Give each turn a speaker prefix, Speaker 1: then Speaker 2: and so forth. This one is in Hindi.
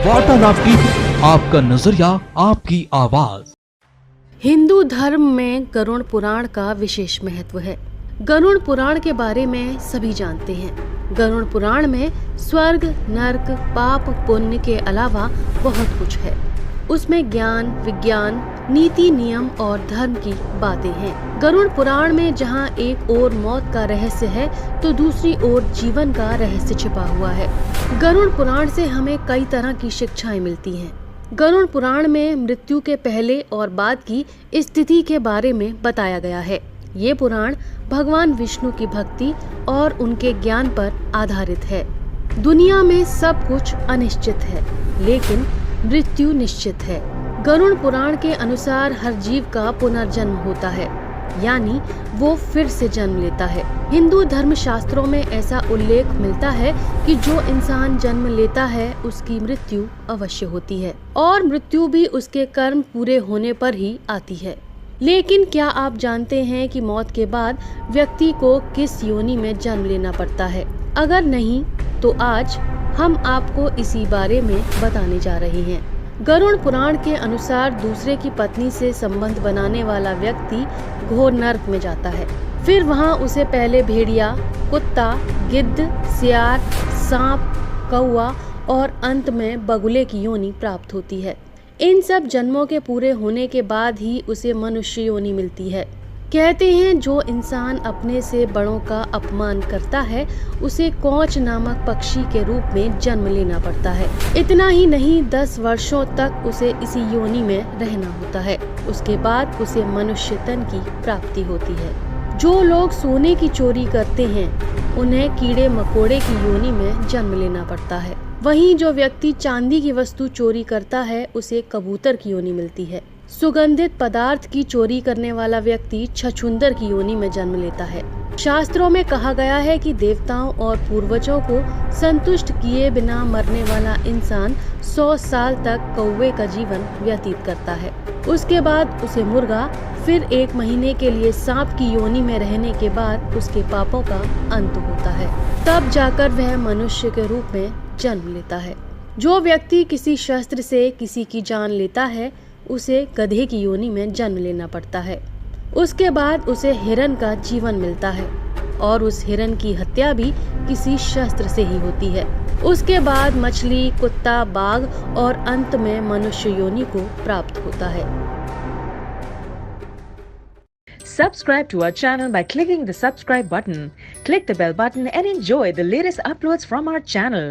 Speaker 1: वार्तालाप की आपका नजरिया, आपकी आवाज।
Speaker 2: हिंदू धर्म में गरुड़ पुराण का विशेष महत्व है। गरुड़ पुराण के बारे में सभी जानते हैं। गरुड़ पुराण में स्वर्ग, नर्क, पाप, पुण्य के अलावा बहुत कुछ है। उसमें ज्ञान, विज्ञान, नीति, नियम और धर्म की बातें हैं। गरुड़ पुराण में जहाँ एक ओर मौत का रहस्य है तो दूसरी ओर जीवन का रहस्य छिपा हुआ है। गरुड़ पुराण से हमें कई तरह की शिक्षाएं मिलती हैं। गरुड़ पुराण में मृत्यु के पहले और बाद की स्थिति के बारे में बताया गया है। ये पुराण भगवान विष्णु की भक्ति और उनके ज्ञान पर आधारित है। दुनिया में सब कुछ अनिश्चित है, लेकिन मृत्यु निश्चित है। गरुड़ पुराण के अनुसार हर जीव का पुनर्जन्म होता है, यानी वो फिर से जन्म लेता है। हिंदू धर्म शास्त्रों में ऐसा उल्लेख मिलता है कि जो इंसान जन्म लेता है उसकी मृत्यु अवश्य होती है और मृत्यु भी उसके कर्म पूरे होने पर ही आती है। लेकिन क्या आप जानते हैं कि मौत के बाद व्यक्ति को किस योनि में जन्म लेना पड़ता है? अगर नहीं तो आज हम आपको इसी बारे में बताने जा रहे हैं। गरुड़ पुराण के अनुसार दूसरे की पत्नी से संबंध बनाने वाला व्यक्ति घोर नर्क में जाता है। फिर वहां उसे पहले भेड़िया, कुत्ता, गिद्ध, सियार, सांप, कौवा और अंत में बगुले की योनि प्राप्त होती है। इन सब जन्मों के पूरे होने के बाद ही उसे मनुष्य योनि मिलती है। कहते हैं जो इंसान अपने से बड़ों का अपमान करता है उसे कौच नामक पक्षी के रूप में जन्म लेना पड़ता है। इतना ही नहीं, 10 वर्षों तक उसे इसी योनि में रहना होता है। उसके बाद उसे मनुष्य तन की प्राप्ति होती है। जो लोग सोने की चोरी करते हैं उन्हें कीड़े मकोड़े की योनि में जन्म लेना पड़ता है। वहीं जो व्यक्ति चांदी की वस्तु चोरी करता है उसे कबूतर की योनि मिलती है। सुगंधित पदार्थ की चोरी करने वाला व्यक्ति छछूंदर की योनि में जन्म लेता है। शास्त्रों में कहा गया है कि देवताओं और पूर्वजों को संतुष्ट किए बिना मरने वाला इंसान 100 साल तक कौवे का जीवन व्यतीत करता है। उसके बाद उसे मुर्गा, फिर 1 महीने के लिए सांप की योनि में रहने के बाद उसके पापों का अंत होता है। तब जाकर वह मनुष्य के रूप में जन्म लेता है। जो व्यक्ति किसी शस्त्र से किसी की जान लेता है उसे गधे की योनि में जन्म लेना पड़ता है। उसके बाद उसे हिरण का जीवन मिलता है और उस हिरण की हत्या भी किसी शस्त्र से ही होती है। उसके बाद मछली, कुत्ता, बाघ और अंत में मनुष्य योनि को प्राप्त होता है।
Speaker 3: Subscribe to our channel by clicking the subscribe button. Click the bell button and enjoy the latest uploads from our channel.